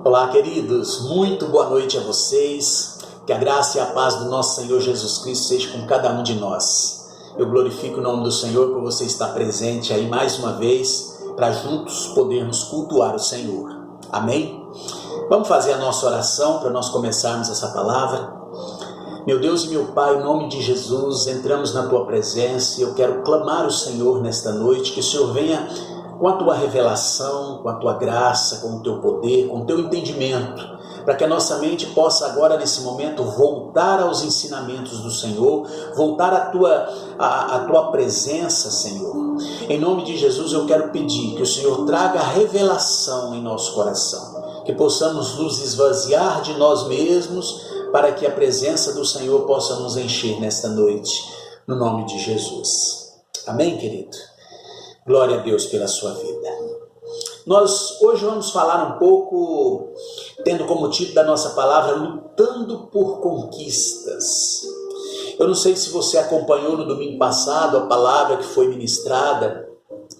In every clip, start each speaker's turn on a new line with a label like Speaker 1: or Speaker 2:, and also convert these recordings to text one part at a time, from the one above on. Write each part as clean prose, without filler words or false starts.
Speaker 1: Olá, queridos, muito boa noite a vocês. Que a graça e a paz do nosso Senhor Jesus Cristo seja com cada um de nós. Eu glorifico o nome do Senhor por você estar presente aí mais uma vez, para juntos podermos cultuar o Senhor. Amém? Vamos fazer a nossa oração para nós começarmos essa palavra. Meu Deus e meu Pai, em nome de Jesus, entramos na Tua presença e eu quero clamar o Senhor nesta noite, que o Senhor venha com a Tua revelação, com a Tua graça, com o Teu poder, com o Teu entendimento, para que a nossa mente possa agora, nesse momento, voltar aos ensinamentos do Senhor, voltar à Tua presença, Senhor. Em nome de Jesus, eu quero pedir que o Senhor traga revelação em nosso coração, que possamos nos esvaziar de nós mesmos, para que a presença do Senhor possa nos encher nesta noite, no nome de Jesus. Amém, querido? Glória a Deus pela sua vida. Nós hoje vamos falar um pouco, tendo como título da nossa palavra, lutando por conquistas. Eu não sei se você acompanhou no domingo passado a palavra que foi ministrada,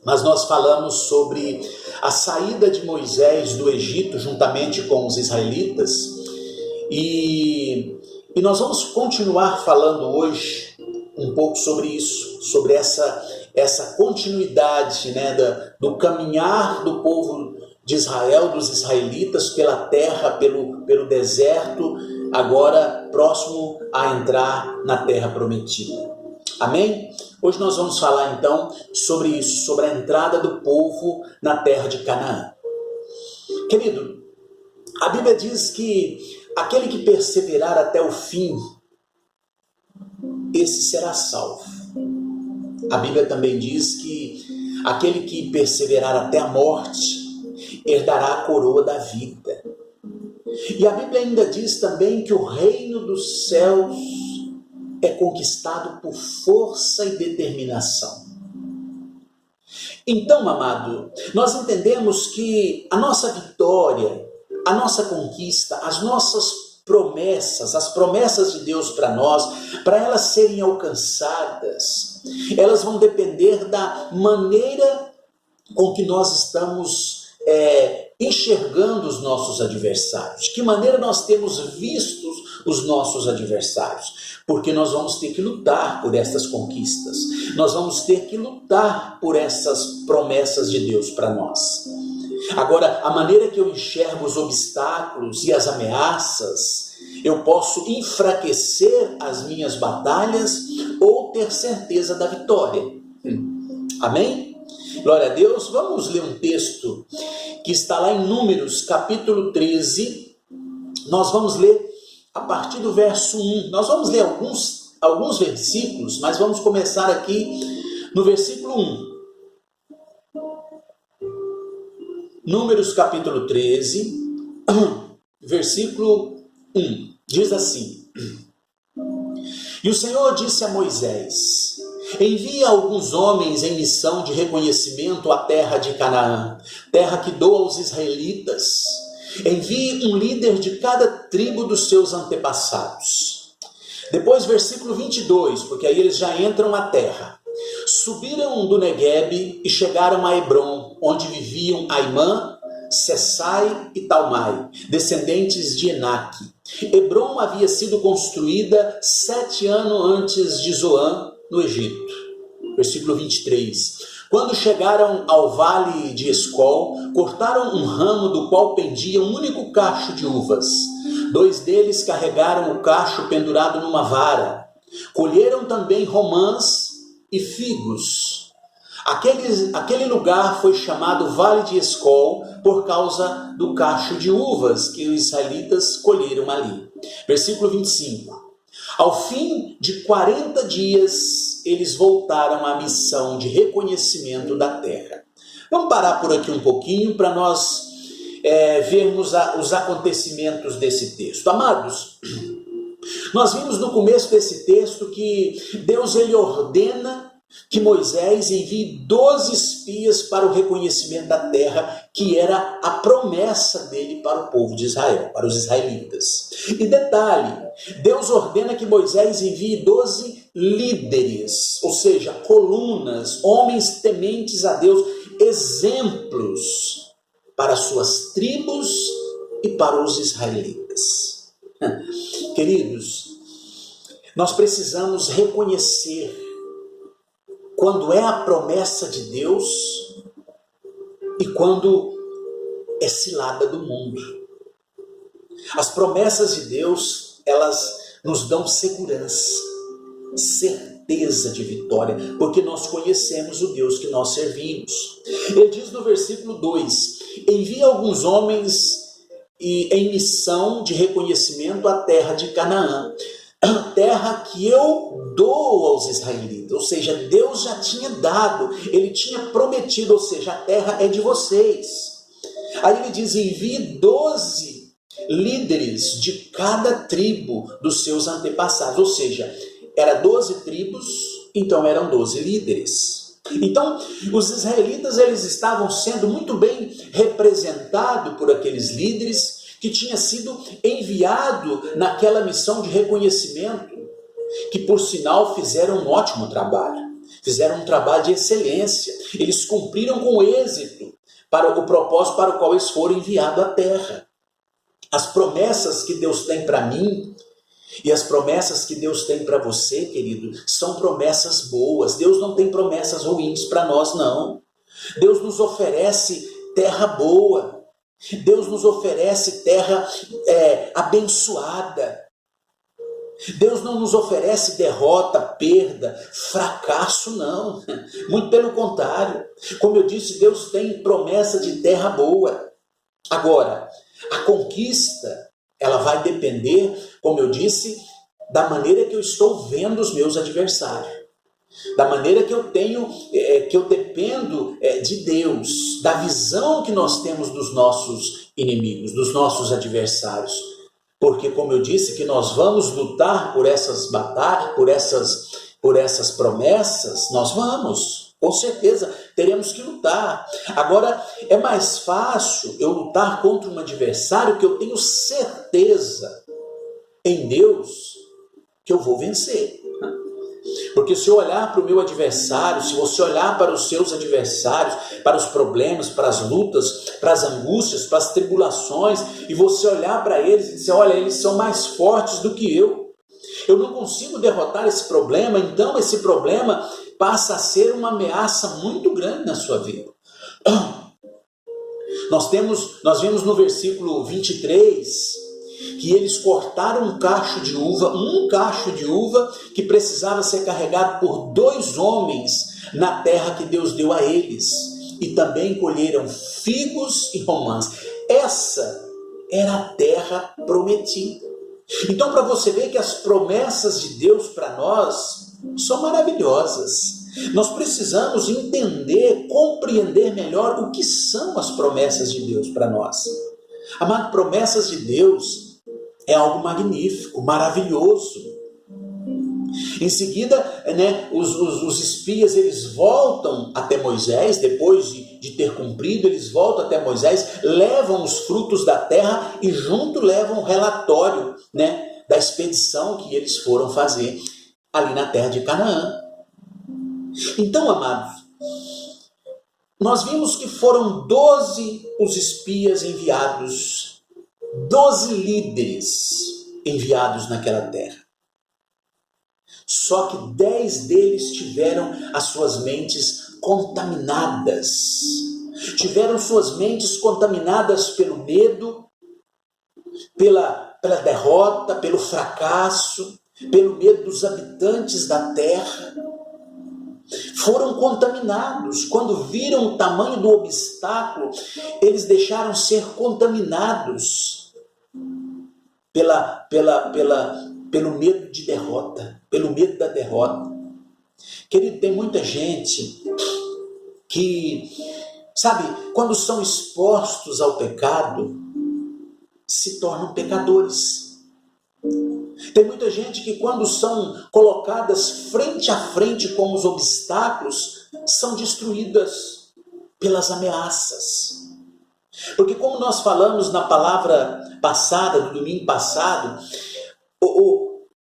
Speaker 1: mas nós falamos sobre a saída de Moisés do Egito juntamente com os israelitas. E nós vamos continuar falando hoje um pouco sobre isso, sobre essa continuidade, do caminhar do povo de Israel, dos israelitas pela terra, pelo deserto, agora próximo a entrar na terra prometida. Amém? Hoje nós vamos falar então sobre isso, sobre a entrada do povo na terra de Canaã. Querido, a Bíblia diz que aquele que perseverar até o fim, esse será salvo. A Bíblia também diz que aquele que perseverar até a morte, herdará a coroa da vida. E a Bíblia ainda diz também que o reino dos céus é conquistado por força e determinação. Então, amado, nós entendemos que a nossa vitória, a nossa conquista, as nossas promessas, as promessas de Deus para nós, para elas serem alcançadas, elas vão depender da maneira com que nós estamos enxergando os nossos adversários, de que maneira nós temos visto os nossos adversários, porque nós vamos ter que lutar por essas conquistas, nós vamos ter que lutar por essas promessas de Deus para nós. Agora, a maneira que eu enxergo os obstáculos e as ameaças, eu posso enfraquecer as minhas batalhas ou ter certeza da vitória. Amém? Glória a Deus. Vamos ler um texto que está lá em Números, capítulo 13. Nós vamos ler a partir do verso 1. Nós vamos ler alguns versículos, mas vamos começar aqui no versículo 1. Números capítulo 13, versículo 1, diz assim: E o Senhor disse a Moisés: Envia alguns homens em missão de reconhecimento à terra de Canaã, terra que dou aos israelitas. Envie um líder de cada tribo dos seus antepassados. Depois versículo 22, porque aí eles já entram na terra. Subiram do Neguebe e chegaram a Hebrom, onde viviam Aimã, Sessai e Talmai, descendentes de Enaque. Hebrom havia sido construída 7 anos antes de Zoan, no Egito. Versículo 23. Quando chegaram ao vale de Escol, cortaram um ramo do qual pendia um único cacho de uvas. 2 deles carregaram o cacho pendurado numa vara. Colheram também romãs e figos. Aquele lugar foi chamado Vale de Escol por causa do cacho de uvas que os israelitas colheram ali. Versículo 25. Ao fim de 40 dias, eles voltaram à missão de reconhecimento da terra. Vamos parar por aqui um pouquinho para nós vermos os acontecimentos desse texto. Amados, nós vimos no começo desse texto que Deus ele ordena que Moisés envie 12 espias para o reconhecimento da terra, que era a promessa dele para o povo de Israel, para os israelitas. E detalhe, Deus ordena que Moisés envie 12 líderes, ou seja, colunas, homens tementes a Deus, exemplos para suas tribos e para os israelitas. Queridos, nós precisamos reconhecer quando é a promessa de Deus e quando é cilada do mundo. As promessas de Deus, elas nos dão segurança, certeza de vitória, porque nós conhecemos o Deus que nós servimos. Ele diz no versículo 2: envia alguns homens em missão de reconhecimento à terra de Canaã, a terra que eu dou aos israelitas. Ou seja, Deus já tinha dado, ele tinha prometido, ou seja, a terra é de vocês. Aí ele diz: envie 12 líderes de cada tribo dos seus antepassados. Ou seja, era 12 tribos, então eram 12 líderes. Então, os israelitas, eles estavam sendo muito bem representados por aqueles líderes que tinha sido enviado naquela missão de reconhecimento, que por sinal fizeram um ótimo trabalho, fizeram um trabalho de excelência, eles cumpriram com êxito para o propósito para o qual eles foram enviados à terra. As promessas que Deus tem para mim e as promessas que Deus tem para você, querido, são promessas boas. Deus não tem promessas ruins para nós, não. Deus nos oferece terra boa. Deus nos oferece terra abençoada. Deus não nos oferece derrota, perda, fracasso, não. Muito pelo contrário. Como eu disse, Deus tem promessa de terra boa. Agora, a conquista, ela vai depender, como eu disse, da maneira que eu estou vendo os meus adversários. Da maneira que eu tenho, que eu dependo de Deus, da visão que nós temos dos nossos inimigos, dos nossos adversários. Porque, como eu disse, que nós vamos lutar por essas batalhas, por essas promessas, nós vamos, com certeza, teremos que lutar. Agora, é mais fácil eu lutar contra um adversário que eu tenho certeza em Deus que eu vou vencer. Porque se eu olhar para o meu adversário, se você olhar para os seus adversários, para os problemas, para as lutas, para as angústias, para as tribulações, e você olhar para eles e dizer: olha, eles são mais fortes do que eu não consigo derrotar esse problema, então esse problema passa a ser uma ameaça muito grande na sua vida. Nós vemos no versículo 23, que eles cortaram um cacho de uva que precisava ser carregado por 2 homens na terra que Deus deu a eles. E também colheram figos e romãs. Essa era a terra prometida. Então, para você ver que as promessas de Deus para nós são maravilhosas, nós precisamos entender, compreender melhor o que são as promessas de Deus para nós. Amado, promessas de Deus é algo magnífico, maravilhoso. Em seguida, os espias, eles voltam até Moisés, depois de ter cumprido, eles voltam até Moisés, levam os frutos da terra e junto levam o relatório, da expedição que eles foram fazer ali na terra de Canaã. Então, amados, nós vimos que foram 12 os espias enviados, 12 líderes enviados naquela terra. Só que 10 deles tiveram as suas mentes contaminadas. Tiveram suas mentes contaminadas pelo medo, pela derrota, pelo fracasso, pelo medo dos habitantes da terra. Foram contaminados. Quando viram o tamanho do obstáculo, eles deixaram ser contaminados pelo medo de derrota, pelo medo da derrota. Querido, tem muita gente que, quando são expostos ao pecado, se tornam pecadores. Tem muita gente que, quando são colocadas frente a frente com os obstáculos, são destruídas pelas ameaças. Porque, como nós falamos na palavra passada, no domingo passado,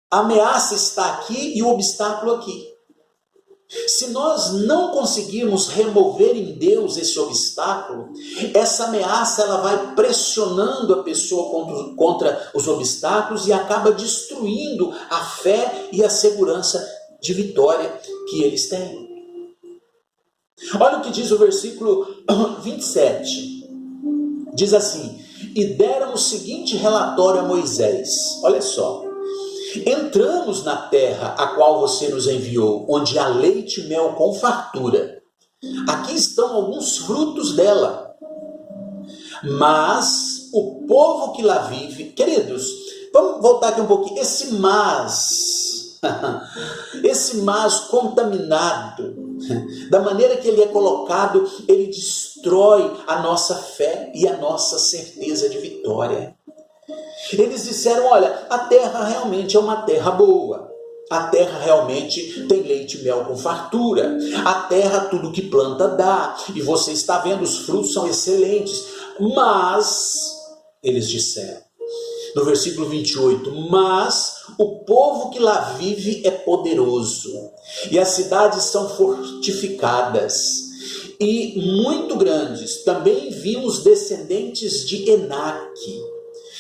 Speaker 1: a ameaça está aqui e o obstáculo aqui. Se nós não conseguirmos remover em Deus esse obstáculo, essa ameaça ela vai pressionando a pessoa contra os obstáculos e acaba destruindo a fé e a segurança de vitória que eles têm. Olha o que diz o versículo 27. Diz assim: e deram o seguinte relatório a Moisés. Olha só. Entramos na terra a qual você nos enviou, onde há leite e mel com fartura. Aqui estão alguns frutos dela. Mas o povo que lá vive... Queridos, vamos voltar aqui um pouquinho. Esse mas contaminado, da maneira que ele é colocado, ele destrói a nossa fé e a nossa certeza de vitória. Eles disseram, olha, a terra realmente é uma terra boa. A terra realmente tem leite e mel com fartura. A terra tudo que planta dá. E você está vendo, os frutos são excelentes. Mas, eles disseram, no versículo 28, mas o povo que lá vive é poderoso. E as cidades são fortificadas e muito grandes. Também vimos descendentes de Enaque.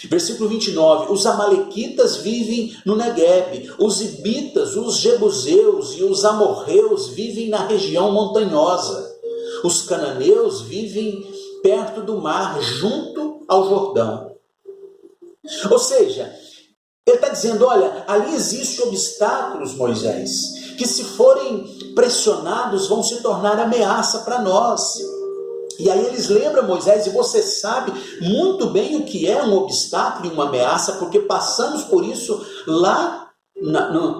Speaker 1: Versículo 29, os amalequitas vivem no Neguebe, os ibitas, os jebuseus e os amorreus vivem na região montanhosa, os cananeus vivem perto do mar, junto ao Jordão. Ou seja, ele está dizendo, olha, ali existem obstáculos, Moisés, que se forem pressionados vão se tornar ameaça para nós. E aí eles lembram Moisés, e você sabe muito bem o que é um obstáculo e uma ameaça, porque passamos por isso lá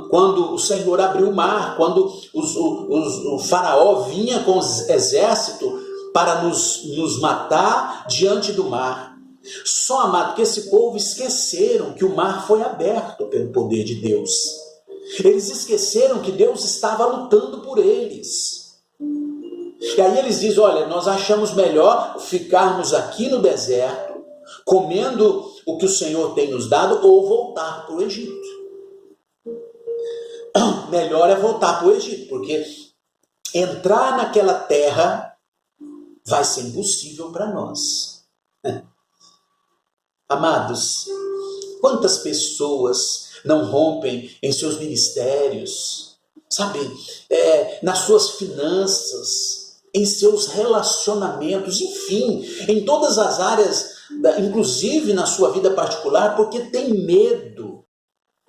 Speaker 1: quando o Senhor abriu o mar, quando o faraó vinha com os exércitos para nos matar diante do mar. Só, amado, que esse povo esqueceram que o mar foi aberto pelo poder de Deus. Eles esqueceram que Deus estava lutando por eles. E aí eles dizem, olha, nós achamos melhor ficarmos aqui no deserto, comendo o que o Senhor tem nos dado, ou voltar para o Egito. Melhor é voltar para o Egito, porque entrar naquela terra vai ser impossível para nós. Amados, quantas pessoas não rompem em seus ministérios, sabe, nas suas finanças, em seus relacionamentos, enfim, em todas as áreas, inclusive na sua vida particular, porque tem medo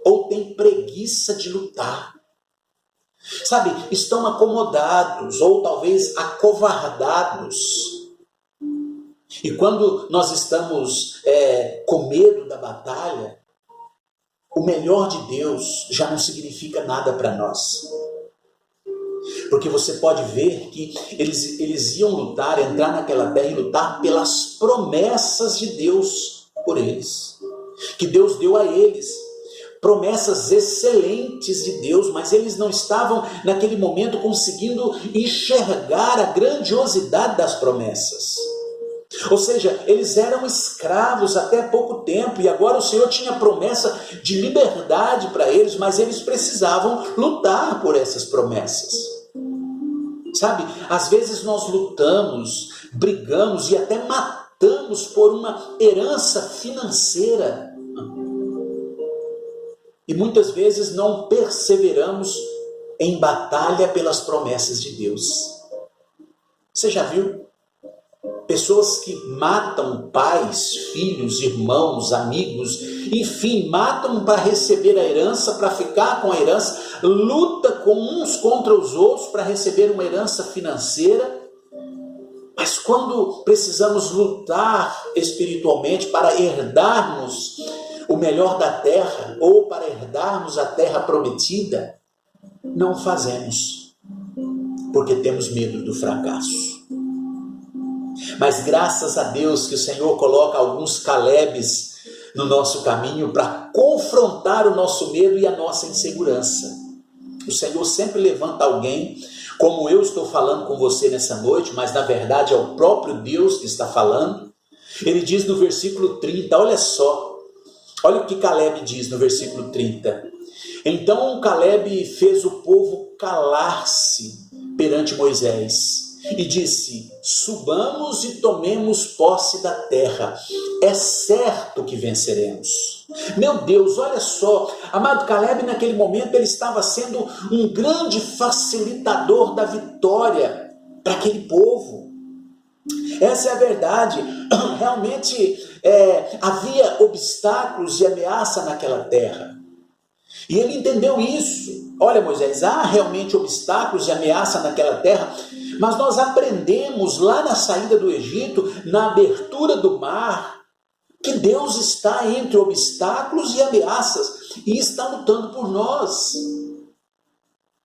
Speaker 1: ou tem preguiça de lutar. Sabe, estão acomodados ou talvez acovardados. E quando nós estamos com medo da batalha, o melhor de Deus já não significa nada para nós. Porque você pode ver que eles iam lutar, entrar naquela terra e lutar pelas promessas de Deus por eles. Que Deus deu a eles. Promessas excelentes de Deus, mas eles não estavam naquele momento conseguindo enxergar a grandiosidade das promessas. Ou seja, eles eram escravos até pouco tempo e agora o Senhor tinha promessa de liberdade para eles, mas eles precisavam lutar por essas promessas. Sabe, às vezes nós lutamos, brigamos e até matamos por uma herança financeira. E muitas vezes não perseveramos em batalha pelas promessas de Deus. Você já viu? Pessoas que matam pais, filhos, irmãos, amigos, enfim, matam para receber a herança, para ficar com a herança, luta com uns contra os outros para receber uma herança financeira. Mas quando precisamos lutar espiritualmente para herdarmos o melhor da terra, ou para herdarmos a terra prometida, não fazemos, porque temos medo do fracasso. Mas graças a Deus que o Senhor coloca alguns Calebes no nosso caminho para confrontar o nosso medo e a nossa insegurança. O Senhor sempre levanta alguém, como eu estou falando com você nessa noite, mas na verdade é o próprio Deus que está falando. Ele diz no versículo 30, olha só, olha o que Caleb diz no versículo 30. Então Caleb fez o povo calar-se perante Moisés e disse: subamos e tomemos posse da terra, é certo que venceremos. Meu Deus, olha só, amado, Caleb naquele momento ele estava sendo um grande facilitador da vitória para aquele povo. Essa é a verdade. Realmente havia obstáculos e ameaça naquela terra. E ele entendeu isso. Olha, Moisés, há realmente obstáculos e ameaça naquela terra, mas nós aprendemos lá na saída do Egito, na abertura do mar, que Deus está entre obstáculos e ameaças e está lutando por nós.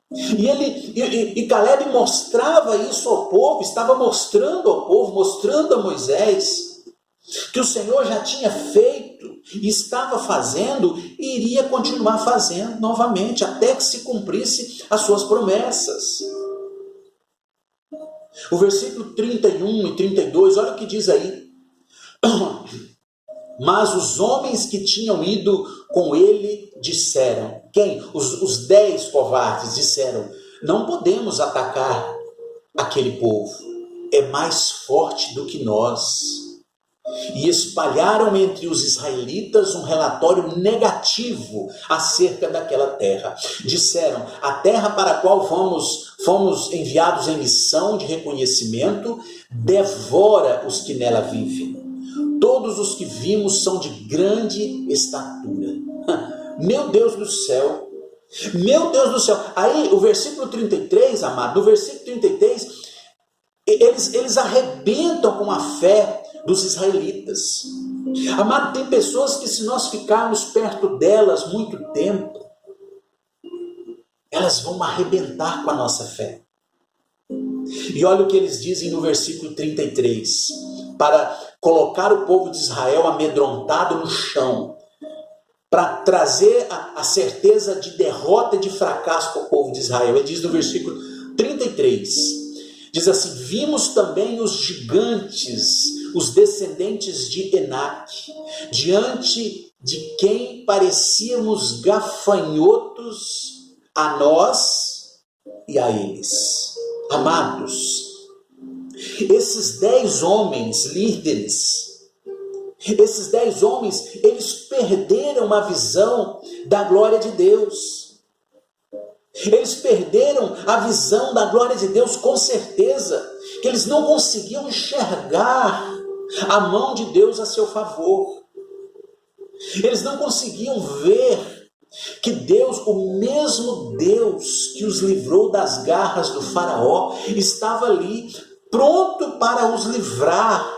Speaker 1: E Caleb mostrava isso ao povo, estava mostrando ao povo, mostrando a Moisés, que o Senhor já tinha feito e estava fazendo e iria continuar fazendo novamente, até que se cumprisse as suas promessas. O versículo 31 e 32, olha o que diz aí. Mas os homens que tinham ido com ele disseram, quem? Os 10 covardes disseram: não podemos atacar aquele povo, é mais forte do que nós. E espalharam entre os israelitas um relatório negativo acerca daquela terra. Disseram: a terra para a qual fomos enviados em missão de reconhecimento devora os que nela vivem. Todos os que vimos são de grande estatura. Meu Deus do céu. Meu Deus do céu. Aí o versículo 33, amado, no versículo 33, eles arrebentam com a fé dos israelitas. Amado, tem pessoas que se nós ficarmos perto delas muito tempo, elas vão arrebentar com a nossa fé. E olha o que eles dizem no versículo 33, para colocar o povo de Israel amedrontado no chão, para trazer a certeza de derrota e de fracasso para o povo de Israel. Ele diz no versículo 33, diz assim: vimos também os gigantes, os descendentes de Enac, diante de quem parecíamos gafanhotos a nós e a eles. Amados, esses 10 homens líderes, esses 10 homens, eles perderam a visão da glória de Deus. Eles perderam a visão da glória de Deus, com certeza, que eles não conseguiam enxergar a mão de Deus a seu favor. Eles não conseguiam ver que Deus, o mesmo Deus que os livrou das garras do faraó, estava ali pronto para os livrar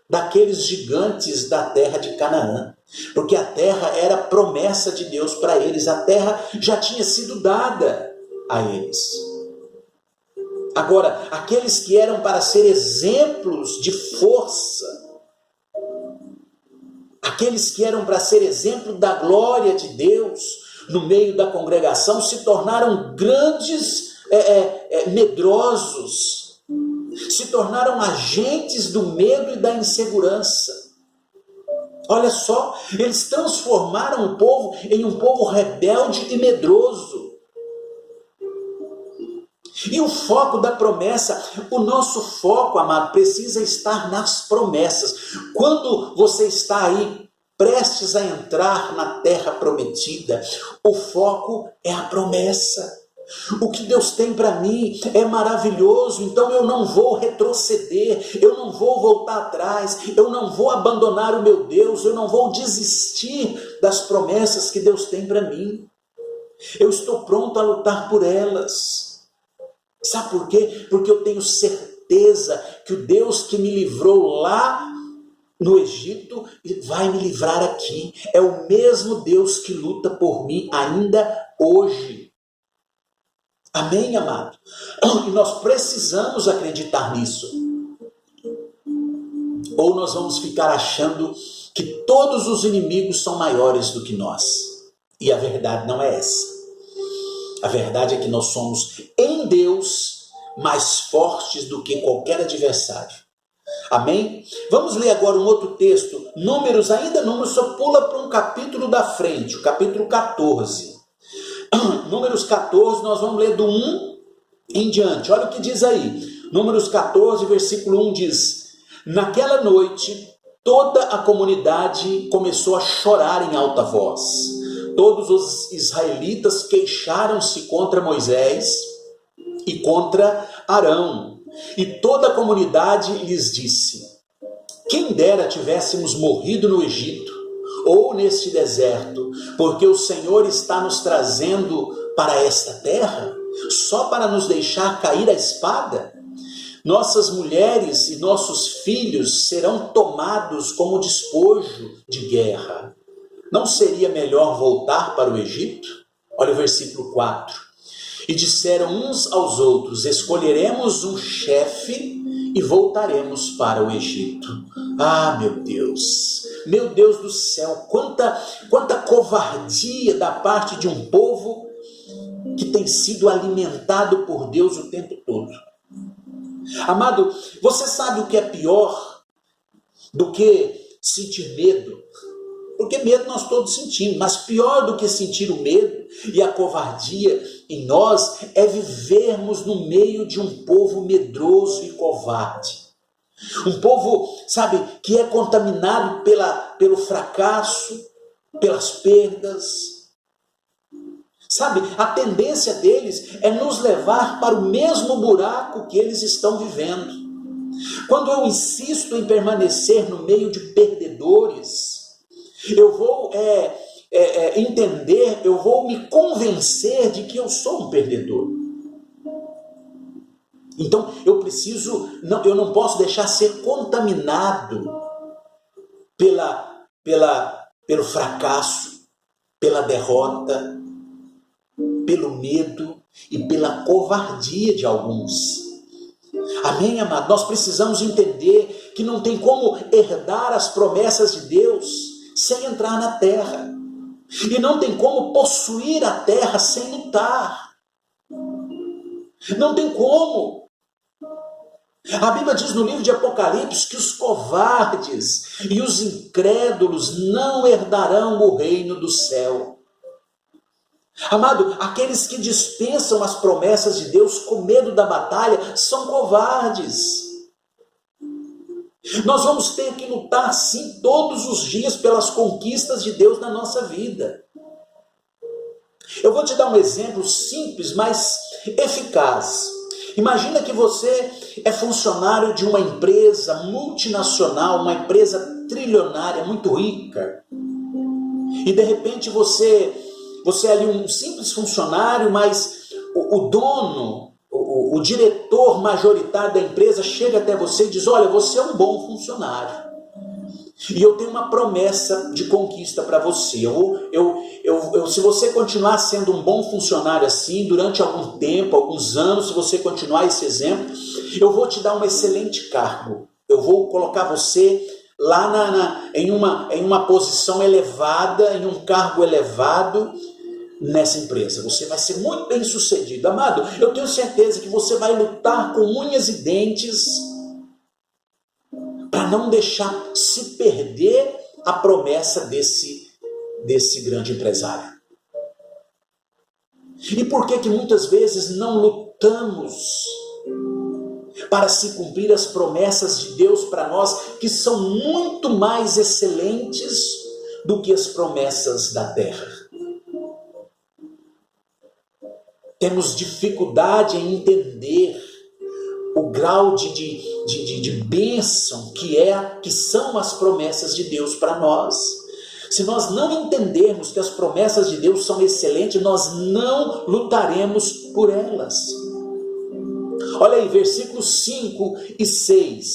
Speaker 1: daqueles gigantes da terra de Canaã. Porque a terra era promessa de Deus para eles, a terra já tinha sido dada a eles. Agora, aqueles que eram para ser exemplos de força, aqueles que eram para ser exemplo da glória de Deus no meio da congregação, se tornaram grandes medrosos, se tornaram agentes do medo e da insegurança. Olha só, eles transformaram o povo em um povo rebelde e medroso. E o foco da promessa, o nosso foco, amado, precisa estar nas promessas. Quando você está aí prestes a entrar na terra prometida, o foco é a promessa. O que Deus tem para mim é maravilhoso, então eu não vou retroceder, eu não vou voltar atrás, eu não vou abandonar o meu Deus, eu não vou desistir das promessas que Deus tem para mim. Eu estou pronto a lutar por elas. Sabe por quê? Porque eu tenho certeza que o Deus que me livrou lá no Egito vai me livrar aqui. É o mesmo Deus que luta por mim ainda hoje. Amém, amado? E nós precisamos acreditar nisso. Ou nós vamos ficar achando que todos os inimigos são maiores do que nós. E a verdade não é essa. A verdade é que nós somos em Deus mais fortes do que qualquer adversário. Amém? Vamos ler agora um outro texto. Números, só pula para um capítulo da frente, o capítulo 14. Números 14, nós vamos ler do 1 em diante. Olha o que diz aí. Números 14, versículo 1 diz: naquela noite, toda a comunidade começou a chorar em alta voz. Todos os israelitas queixaram-se contra Moisés e contra Arão. E toda a comunidade lhes disse: quem dera tivéssemos morrido no Egito ou neste deserto, porque o Senhor está nos trazendo para esta terra, só para nos deixar cair a espada? Nossas mulheres e nossos filhos serão tomados como despojo de guerra. Não seria melhor voltar para o Egito? Olha o versículo 4. E disseram uns aos outros: escolheremos um chefe e voltaremos para o Egito. Ah, meu Deus do céu, quanta covardia da parte de um povo que tem sido alimentado por Deus o tempo todo. Amado, você sabe o que é pior do que sentir medo? Porque medo nós todos sentimos, mas pior do que sentir o medo e a covardia em nós é vivermos no meio de um povo medroso e covarde. Um povo, sabe, que é contaminado pelo fracasso, pelas perdas. Sabe, a tendência deles é nos levar para o mesmo buraco que eles estão vivendo. Quando eu insisto em permanecer no meio de perdedores, eu vou entender, eu vou me convencer de que eu sou um perdedor. Então eu não posso deixar ser contaminado pelo fracasso, pela derrota, pelo medo e pela covardia de alguns. Amém, amado? Nós precisamos entender que não tem como herdar as promessas de Deus sem entrar na terra. E não tem como possuir a terra sem lutar. Não tem como. A Bíblia diz no livro de Apocalipse que os covardes e os incrédulos não herdarão o reino do céu. Amado, aqueles que dispensam as promessas de Deus com medo da batalha são covardes. Nós vamos ter que lutar sim todos os dias pelas conquistas de Deus na nossa vida. Eu vou te dar um exemplo simples, mas eficaz. Imagina que você é funcionário de uma empresa multinacional, uma empresa trilionária, muito rica. E de repente você é ali um simples funcionário, mas o dono, o diretor majoritário da empresa chega até você e diz: olha, você é um bom funcionário. E eu tenho uma promessa de conquista para você. Se você continuar sendo um bom funcionário assim, durante algum tempo, alguns anos, se você continuar esse exemplo, eu vou te dar um excelente cargo. Eu vou colocar você lá em uma posição elevada, em um cargo elevado nessa empresa. Você vai ser muito bem sucedido. Amado, eu tenho certeza que você vai lutar com unhas e dentes para não deixar se perder a promessa desse grande empresário. E por que muitas vezes não lutamos para se cumprir as promessas de Deus para nós, que são muito mais excelentes do que as promessas da terra? Temos dificuldade em entender o grau de bênção que são as promessas de Deus para nós. Se nós não entendermos que as promessas de Deus são excelentes, nós não lutaremos por elas. Olha aí, versículos 5 e 6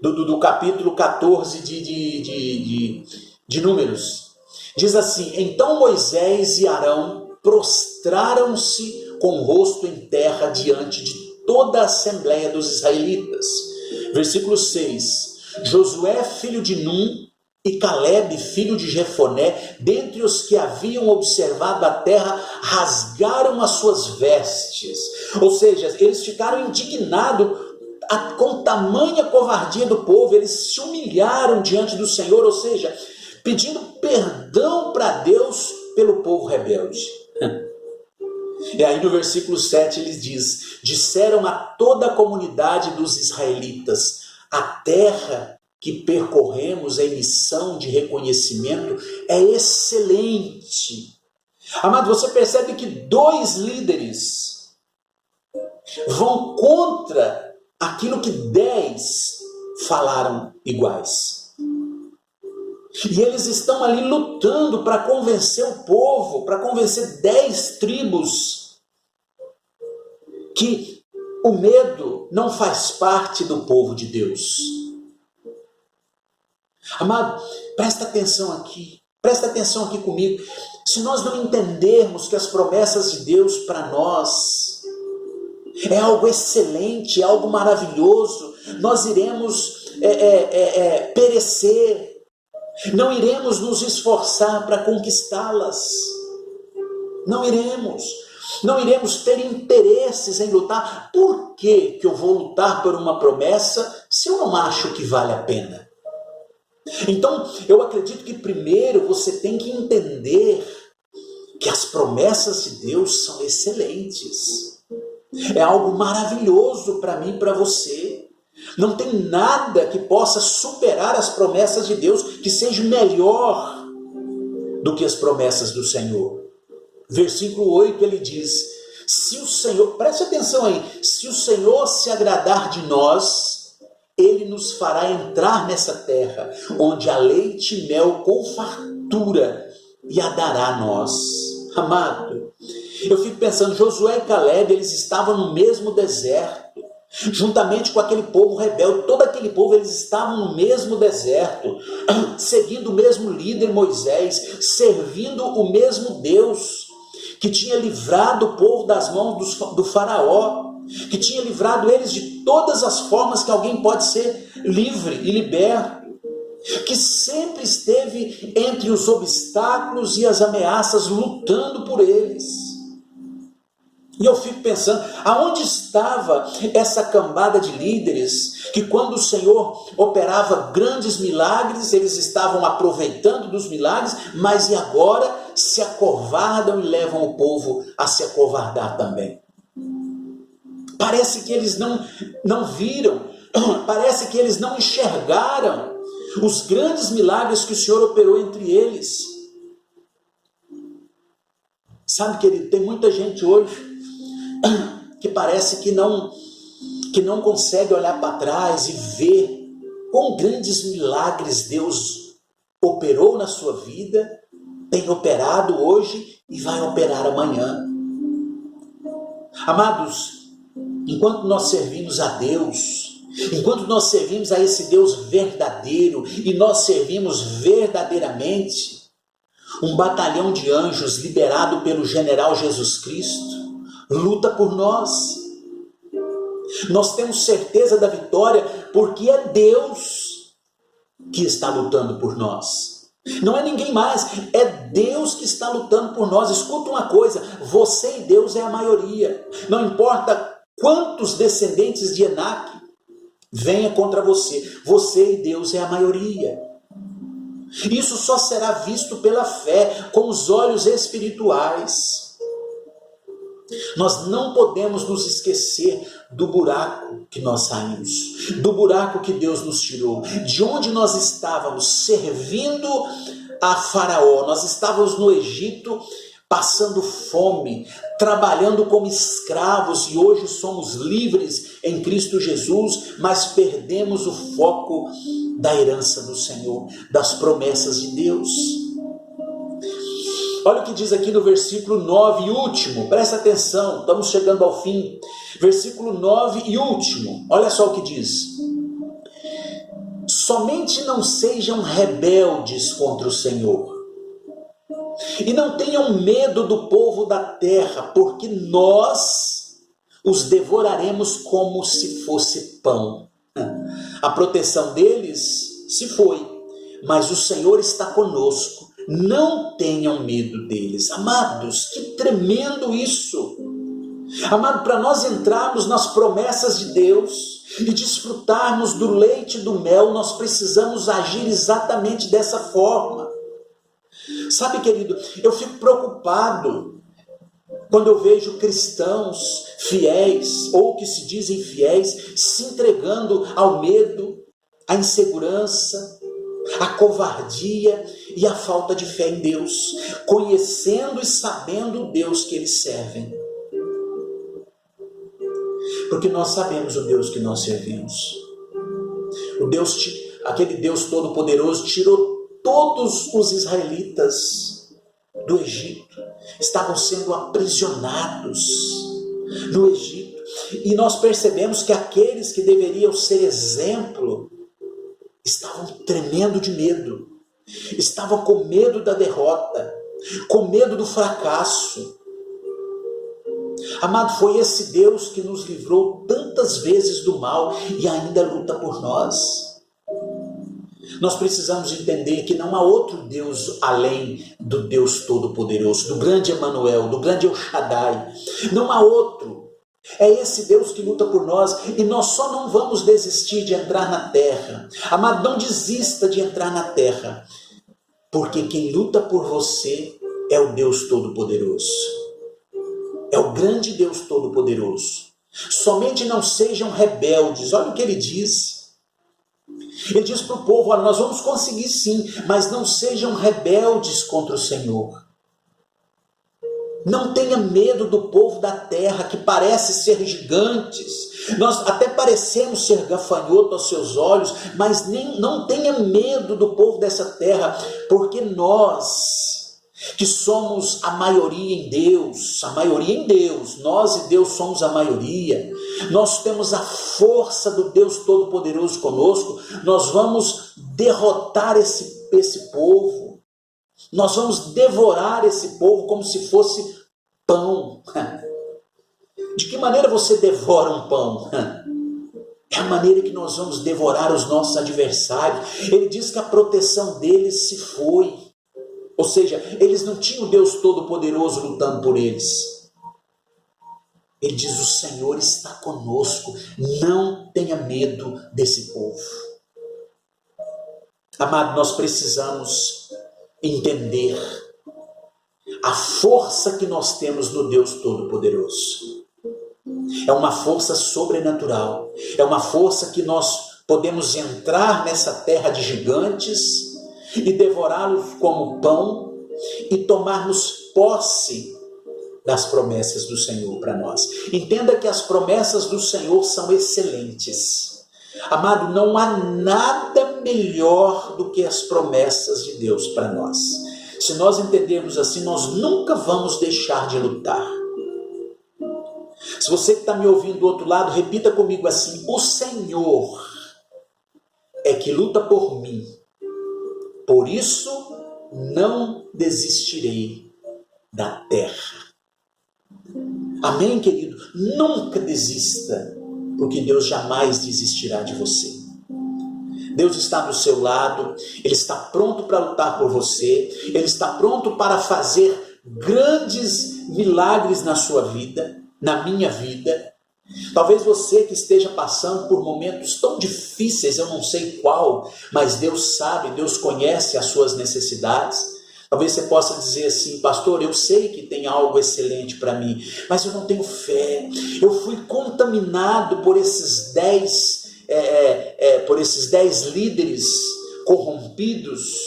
Speaker 1: do capítulo 14 de Números. Diz assim: então Moisés e Arão prostraram-se com o rosto em terra diante de toda a assembleia dos israelitas. Versículo 6. Josué, filho de Num, e Calebe, filho de Jefoné, dentre os que haviam observado a terra, rasgaram as suas vestes. Ou seja, eles ficaram indignados com tamanha covardia do povo. Eles se humilharam diante do Senhor, ou seja, pedindo perdão para Deus pelo povo rebelde. E aí no versículo 7 ele diz: disseram a toda a comunidade dos israelitas: a terra que percorremos em missão de reconhecimento é excelente. Amado, você percebe que 2 líderes vão contra aquilo que 10 falaram iguais. E eles estão ali lutando para convencer o povo, para convencer 10 tribos que o medo não faz parte do povo de Deus. Amado, presta atenção aqui comigo. Se nós não entendermos que as promessas de Deus para nós é algo excelente, é algo maravilhoso, nós iremos perecer. Não iremos nos esforçar para conquistá-las. Não iremos ter interesses em lutar. Por que eu vou lutar por uma promessa se eu não acho que vale a pena? Então, eu acredito que primeiro você tem que entender que as promessas de Deus são excelentes. É algo maravilhoso para mim e para você. Não tem nada que possa superar as promessas de Deus, que seja melhor do que as promessas do Senhor. Versículo 8 ele diz: se o Senhor, preste atenção aí, se o Senhor se agradar de nós, Ele nos fará entrar nessa terra, onde há leite e mel com fartura, e a dará a nós. Amado, eu fico pensando, Josué e Caleb, eles estavam no mesmo deserto, juntamente com aquele povo rebelde. Todo aquele povo, eles estavam no mesmo deserto, seguindo o mesmo líder Moisés, servindo o mesmo Deus, que tinha livrado o povo das mãos do faraó, que tinha livrado eles de todas as formas que alguém pode ser livre e liberto, que sempre esteve entre os obstáculos e as ameaças, lutando por eles. E eu fico pensando, aonde estava essa cambada de líderes que quando o Senhor operava grandes milagres, eles estavam aproveitando dos milagres, mas e agora se acovardam e levam o povo a se acovardar também? Parece que eles não viram, parece que eles não enxergaram os grandes milagres que o Senhor operou entre eles. Sabe, querido, tem muita gente hoje que parece que não consegue olhar para trás e ver quão grandes milagres Deus operou na sua vida, tem operado hoje e vai operar amanhã. Amados, enquanto nós servimos a Deus, enquanto nós servimos a esse Deus verdadeiro e nós servimos verdadeiramente, um batalhão de anjos liderado pelo general Jesus Cristo luta por nós. Nós temos certeza da vitória porque é Deus que está lutando por nós. Não é ninguém mais, é Deus que está lutando por nós. Escuta uma coisa, você e Deus é a maioria. Não importa quantos descendentes de Enaque venha contra você, você e Deus é a maioria. Isso só será visto pela fé, com os olhos espirituais. Nós não podemos nos esquecer do buraco que nós saímos, do buraco que Deus nos tirou, de onde nós estávamos servindo a Faraó. Nós estávamos no Egito passando fome, trabalhando como escravos, e hoje somos livres em Cristo Jesus, mas perdemos o foco da herança do Senhor, das promessas de Deus. Olha o que diz aqui no versículo 9 e último, presta atenção, estamos chegando ao fim. Versículo 9 e último, olha só o que diz: somente não sejam rebeldes contra o Senhor, e não tenham medo do povo da terra, porque nós os devoraremos como se fosse pão. A proteção deles se foi, mas o Senhor está conosco. Não tenham medo deles. Amados, que tremendo isso. Amado, para nós entrarmos nas promessas de Deus e desfrutarmos do leite e do mel, nós precisamos agir exatamente dessa forma. Sabe, querido, eu fico preocupado quando eu vejo cristãos fiéis, ou que se dizem fiéis, se entregando ao medo, à insegurança, à covardia e à falta de fé em Deus, conhecendo e sabendo o Deus que eles servem. Porque nós sabemos o Deus que nós servimos. Aquele Deus Todo-Poderoso tirou todos os israelitas do Egito. Estavam sendo aprisionados no Egito. E nós percebemos que aqueles que deveriam ser exemplo estavam tremendo de medo. Estavam com medo da derrota, com medo do fracasso. Amado, foi esse Deus que nos livrou tantas vezes do mal e ainda luta por nós. Nós precisamos entender que não há outro Deus além do Deus Todo-Poderoso, do grande Emanuel, do grande El Shaddai. Não há outro. É esse Deus que luta por nós e nós só não vamos desistir de entrar na terra. Amado, não desista de entrar na terra, porque quem luta por você é o Deus Todo-Poderoso. É o grande Deus Todo-Poderoso. Somente não sejam rebeldes. Olha o que ele diz. Ele diz para o povo, olha, nós vamos conseguir sim, mas não sejam rebeldes contra o Senhor. Não tenha medo do povo da terra, que parece ser gigantes. Nós até parecemos ser gafanhoto aos seus olhos, mas não tenha medo do povo dessa terra, porque nós, que somos a maioria em Deus, nós e Deus somos a maioria, nós temos a força do Deus Todo-Poderoso conosco, nós vamos derrotar esse povo, nós vamos devorar esse povo como se fosse pão. De que maneira você devora um pão? É a maneira que nós vamos devorar os nossos adversários. Ele diz que a proteção deles se foi. Ou seja, eles não tinham o Deus Todo-Poderoso lutando por eles. Ele diz, o Senhor está conosco, não tenha medo desse povo. Amado, nós precisamos entender a força que nós temos no Deus Todo-Poderoso. É uma força sobrenatural, é uma força que nós podemos entrar nessa terra de gigantes e devorá-los como pão e tomarmos posse das promessas do Senhor para nós. Entenda que as promessas do Senhor são excelentes. Amado, não há nada melhor do que as promessas de Deus para nós. Se nós entendermos assim, nós nunca vamos deixar de lutar. Se você que está me ouvindo do outro lado, repita comigo assim: o Senhor é que luta por mim. Por isso, não desistirei da terra. Amém, querido? Nunca desista, porque Deus jamais desistirá de você. Deus está do seu lado, Ele está pronto para lutar por você, Ele está pronto para fazer grandes milagres na sua vida, na minha vida. Talvez você que esteja passando por momentos tão difíceis, eu não sei qual, mas Deus sabe, Deus conhece as suas necessidades. Talvez você possa dizer assim: pastor, eu sei que tem algo excelente para mim, mas eu não tenho fé. Eu fui contaminado por esses 10 líderes corrompidos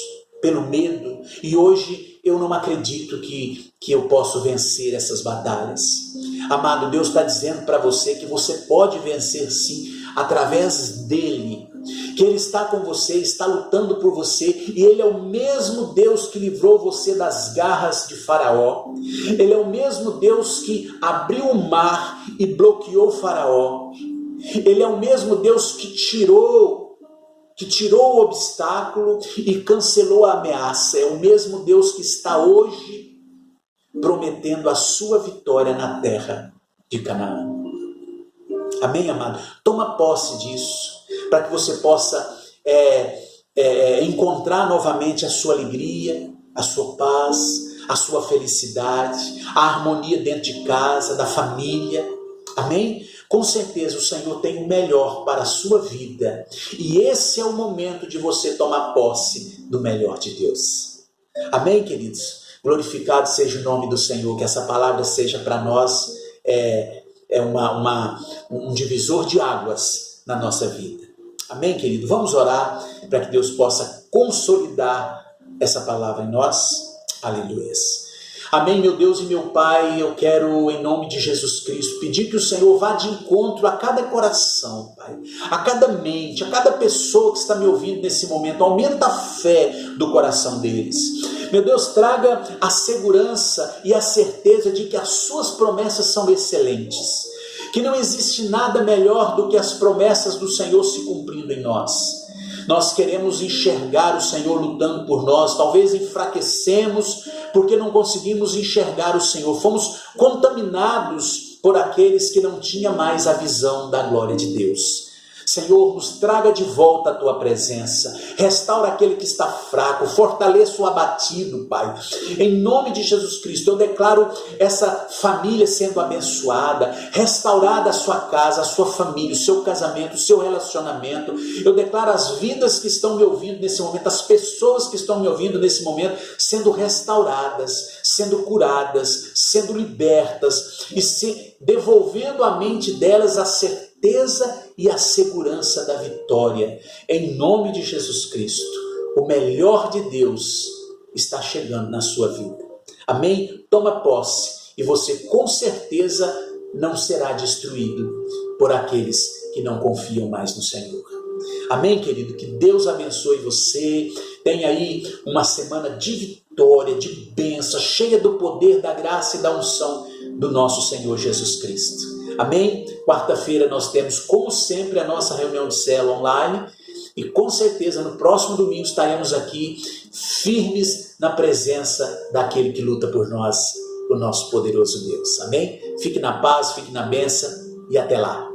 Speaker 1: pelo medo, e hoje eu não acredito que eu posso vencer essas batalhas. Amado, Deus está dizendo para você que você pode vencer sim, através dEle, que Ele está com você, está lutando por você, e Ele é o mesmo Deus que livrou você das garras de Faraó. Ele é o mesmo Deus que abriu o mar e bloqueou Faraó. Ele é o mesmo Deus que tirou o obstáculo e cancelou a ameaça. É o mesmo Deus que está hoje prometendo a sua vitória na terra de Canaã. Amém, amado? Toma posse disso, para que você possa encontrar novamente a sua alegria, a sua paz, a sua felicidade, a harmonia dentro de casa, da família. Amém? Com certeza o Senhor tem o melhor para a sua vida. E esse é o momento de você tomar posse do melhor de Deus. Amém, queridos? Glorificado seja o nome do Senhor, que essa palavra seja para nós um divisor de águas na nossa vida. Amém, querido? Vamos orar para que Deus possa consolidar essa palavra em nós. Aleluia. Amém, meu Deus e meu Pai, eu quero, em nome de Jesus Cristo, pedir que o Senhor vá de encontro a cada coração, Pai, a cada mente, a cada pessoa que está me ouvindo nesse momento. Aumenta a fé do coração deles. Meu Deus, traga a segurança e a certeza de que as suas promessas são excelentes, que não existe nada melhor do que as promessas do Senhor se cumprindo em nós. Nós queremos enxergar o Senhor lutando por nós. Talvez enfraquecemos porque não conseguimos enxergar o Senhor. Fomos contaminados por aqueles que não tinham mais a visão da glória de Deus. Senhor, nos traga de volta a tua presença. Restaura aquele que está fraco. Fortaleça o abatido, Pai. Em nome de Jesus Cristo, eu declaro essa família sendo abençoada, restaurada a sua casa, a sua família, o seu casamento, o seu relacionamento. Eu declaro as vidas que estão me ouvindo nesse momento, as pessoas que estão me ouvindo nesse momento, sendo restauradas, sendo curadas, sendo libertas e se devolvendo à mente delas a certeza e a segurança da vitória. Em nome de Jesus Cristo, o melhor de Deus está chegando na sua vida. Amém? Toma posse e você com certeza não será destruído por aqueles que não confiam mais no Senhor. Amém, querido? Que Deus abençoe você. Tenha aí uma semana de vitória, de bênção, cheia do poder, da graça e da unção do nosso Senhor Jesus Cristo. Amém? Quarta-feira nós temos, como sempre, a nossa reunião de célula online. E com certeza no próximo domingo estaremos aqui firmes na presença daquele que luta por nós, o nosso poderoso Deus. Amém? Fique na paz, fique na bênção e até lá.